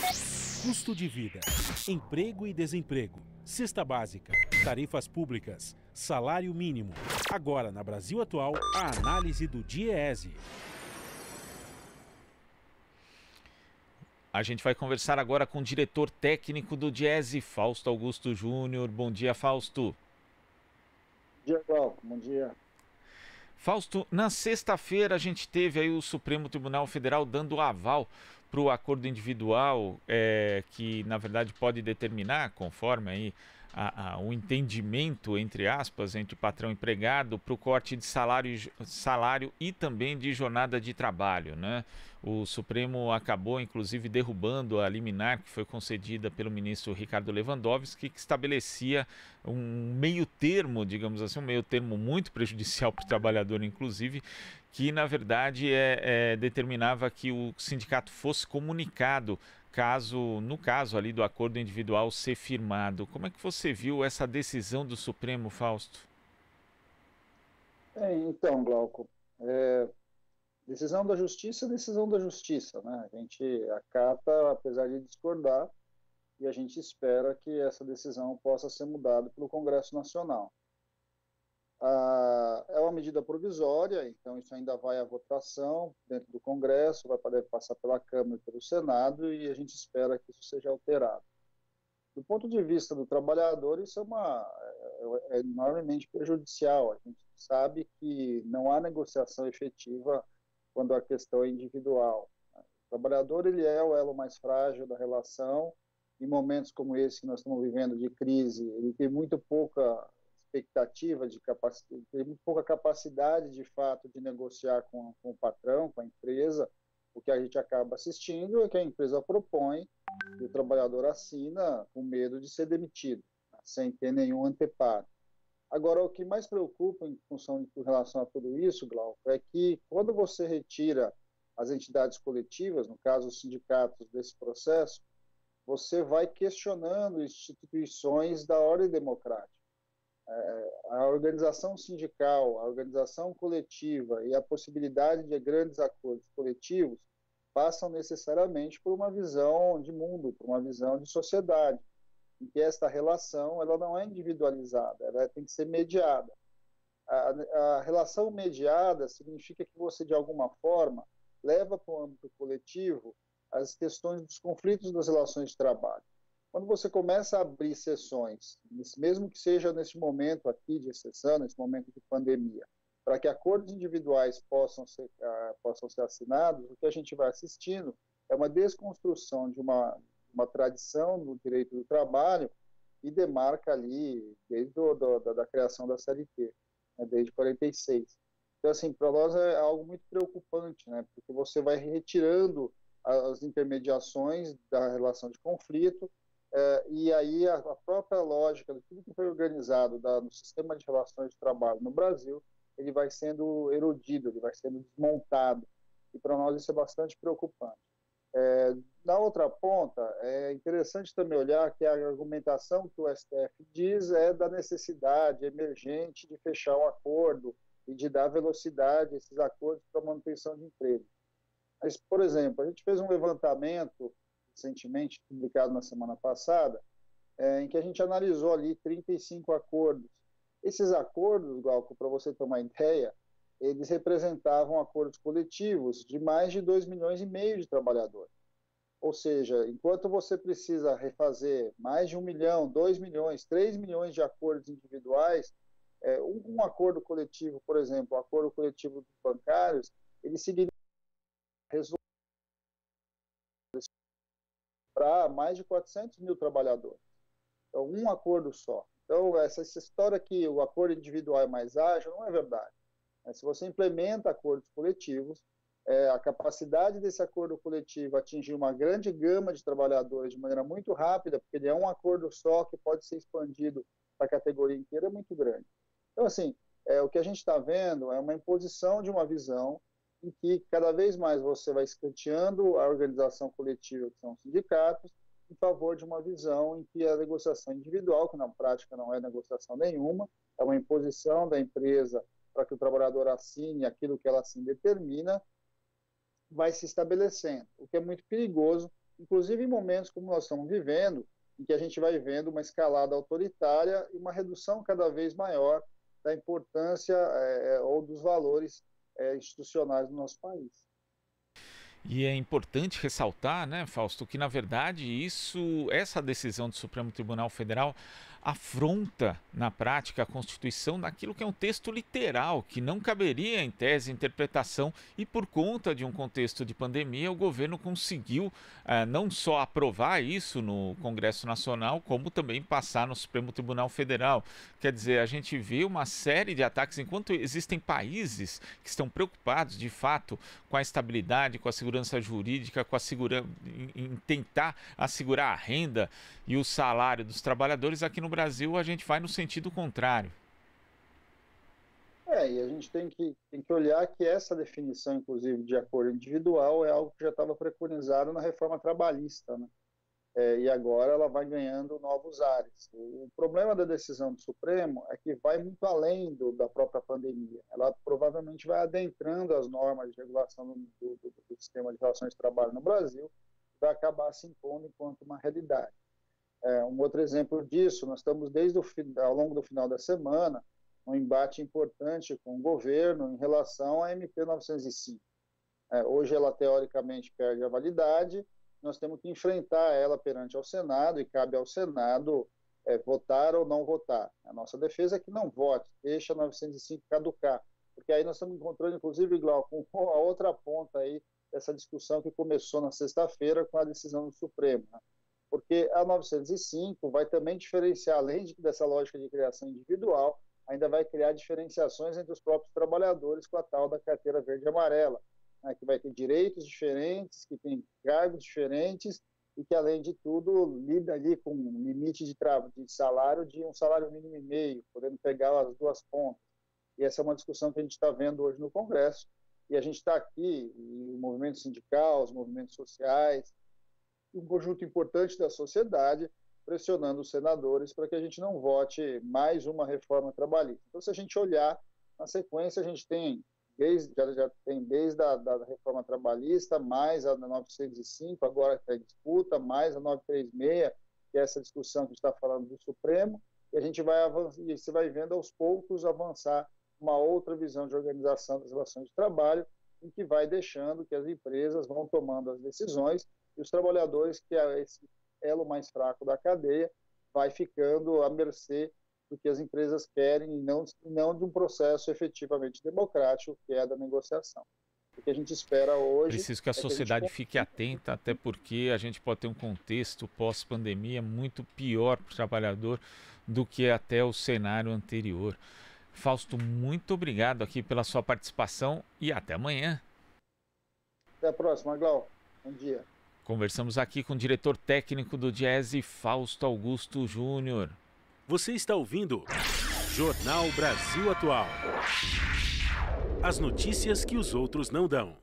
Custo de vida, emprego e desemprego, cesta básica, tarifas públicas, salário mínimo. Agora, na Brasil Atual, a análise do DIEESE. A gente vai conversar agora com o diretor técnico do DIEESE, Fausto Augusto Júnior. Bom dia, Fausto. Bom dia, Glauco. Bom dia. Fausto, na sexta-feira a gente teve aí o Supremo Tribunal Federal dando aval para o acordo individual, que na verdade pode determinar, conforme aí o entendimento, entre aspas, entre patrão e empregado, para o corte de salário e também de jornada de trabalho, né? O Supremo acabou, inclusive, derrubando a liminar que foi concedida pelo ministro Ricardo Lewandowski, que estabelecia um meio termo, digamos assim, um meio termo muito prejudicial para o trabalhador, inclusive, que na verdade determinava que o sindicato fosse comunicado no caso ali do acordo individual ser firmado. Como é que você viu essa decisão do Supremo, Fausto? Então, Glauco, decisão da justiça é decisão da justiça, né? A gente acata, apesar de discordar, e a gente espera que essa decisão possa ser mudada pelo Congresso Nacional. É uma medida provisória, então isso ainda vai à votação dentro do Congresso, vai poder passar pela Câmara e pelo Senado, e a gente espera que isso seja alterado. Do ponto de vista do trabalhador, isso é enormemente prejudicial. A gente sabe que não há negociação efetiva quando a questão é individual. O trabalhador, ele é o elo mais frágil da relação. Em momentos como esse que nós estamos vivendo de crise, ele tem muito pouca expectativa de capacidade, tem muito pouca capacidade, de fato, de negociar com o patrão, com a empresa. O que a gente acaba assistindo é que a empresa propõe e o trabalhador assina com medo de ser demitido, sem ter nenhum anteparo. Agora, o que mais preocupa em relação a tudo isso, Glauco, é que quando você retira as entidades coletivas, no caso os sindicatos desse processo, você vai questionando instituições da ordem democrática. A organização sindical, a organização coletiva e a possibilidade de grandes acordos coletivos passam necessariamente por uma visão de mundo, por uma visão de sociedade, em que esta relação ela não é individualizada, ela tem que ser mediada. A relação mediada significa que você, de alguma forma, leva para o âmbito coletivo as questões dos conflitos das relações de trabalho. Quando você começa a abrir sessões, mesmo que seja nesse momento aqui de exceção, nesse momento de pandemia, para que acordos individuais possam ser assinados, o que a gente vai assistindo é uma desconstrução de uma tradição do direito do trabalho e demarca ali desde da criação da CLT, né, desde 46. Então, assim, para nós é algo muito preocupante, né, porque você vai retirando as intermediações da relação de conflito, e aí a própria lógica de tudo que foi organizado no sistema de relações de trabalho no Brasil, ele vai sendo erodido, ele vai sendo desmontado, e para nós isso é bastante preocupante. Na outra ponta, é interessante também olhar que a argumentação que o STF diz é da necessidade emergente de fechar um acordo e de dar velocidade a esses acordos para a manutenção de emprego. Mas, por exemplo, a gente fez um levantamento recentemente, publicado na semana passada, em que a gente analisou ali 35 acordos. Esses acordos, Glauco, para você ter uma ideia, eles representavam acordos coletivos de mais de 2,5 milhões de trabalhadores. Ou seja, enquanto você precisa refazer mais de 1 milhão, 2 milhões, 3 milhões de acordos individuais, um acordo coletivo, por exemplo, o acordo coletivo dos bancários, ele significa para mais de 400 mil trabalhadores. Então, um acordo só. Então, essa história que o acordo individual é mais ágil, não é verdade. Se você implementa acordos coletivos, a capacidade desse acordo coletivo atingir uma grande gama de trabalhadores de maneira muito rápida, porque ele é um acordo só que pode ser expandido para a categoria inteira, é muito grande. Então, assim, o que a gente está vendo é uma imposição de uma visão em que cada vez mais você vai escanteando a organização coletiva, que são os sindicatos, em favor de uma visão em que a negociação individual, que na prática não é negociação nenhuma, é uma imposição da empresa para que o trabalhador assine aquilo que ela assim determina, vai se estabelecendo, o que é muito perigoso, inclusive em momentos como nós estamos vivendo, em que a gente vai vendo uma escalada autoritária e uma redução cada vez maior da importância ou dos valores institucionais do nosso país. E é importante ressaltar, né, Fausto, que na verdade essa decisão do Supremo Tribunal Federal afronta na prática a Constituição naquilo que é um texto literal, que não caberia em tese interpretação, e por conta de um contexto de pandemia, o governo conseguiu não só aprovar isso no Congresso Nacional, como também passar no Supremo Tribunal Federal. Quer dizer, a gente vê uma série de ataques, enquanto existem países que estão preocupados de fato com a estabilidade, com a segurança jurídica, com a em tentar assegurar a renda e o salário dos trabalhadores, aqui no Brasil a gente vai no sentido contrário. E a gente tem que olhar que essa definição, inclusive, de acordo individual é algo que já estava preconizado na reforma trabalhista, né? E agora ela vai ganhando novos ares. O problema da decisão do Supremo é que vai muito além da própria pandemia. Ela provavelmente vai adentrando as normas de regulação do sistema de relações de trabalho no Brasil e vai acabar se impondo enquanto uma realidade. Um outro exemplo disso, nós estamos ao longo do final da semana um embate importante com o governo em relação à MP 905. Hoje ela teoricamente perde a validade, nós temos que enfrentar ela perante ao Senado e cabe ao Senado votar ou não votar. A nossa defesa é que não vote, deixa a 905 caducar, porque aí nós estamos encontrando, inclusive, Glauco, com a outra ponta aí dessa discussão que começou na sexta-feira com a decisão do Supremo, né? Porque a 905 vai também diferenciar, além dessa lógica de criação individual, ainda vai criar diferenciações entre os próprios trabalhadores com a tal da carteira verde e amarela, né, que vai ter direitos diferentes, que tem cargos diferentes e que, além de tudo, lida ali com um limite de salário de um salário mínimo e meio, podendo pegar as duas pontas. E essa é uma discussão que a gente está vendo hoje no Congresso, e a gente está aqui, o movimento sindical, os movimentos sociais, um conjunto importante da sociedade, pressionando os senadores para que a gente não vote mais uma reforma trabalhista. Então, se a gente olhar na sequência, a gente tem já tem desde a reforma trabalhista, mais a 905, agora está em disputa, mais a 936, que é essa discussão que a gente está falando do Supremo, e a gente vai avançar, e você vai vendo aos poucos avançar uma outra visão de organização das relações de trabalho, em que vai deixando que as empresas vão tomando as decisões e os trabalhadores, que é esse elo mais fraco da cadeia, vai ficando à mercê do que as empresas querem e não de um processo efetivamente democrático, que é a da negociação. O que a gente espera hoje... Preciso que a sociedade fique atenta, até porque a gente pode ter um contexto pós-pandemia muito pior para o trabalhador do que até o cenário anterior. Fausto, muito obrigado aqui pela sua participação e até amanhã. Até a próxima, Glau. Bom dia. Conversamos aqui com o diretor técnico do Diese, Fausto Augusto Júnior. Você está ouvindo Jornal Brasil Atual. As notícias que os outros não dão.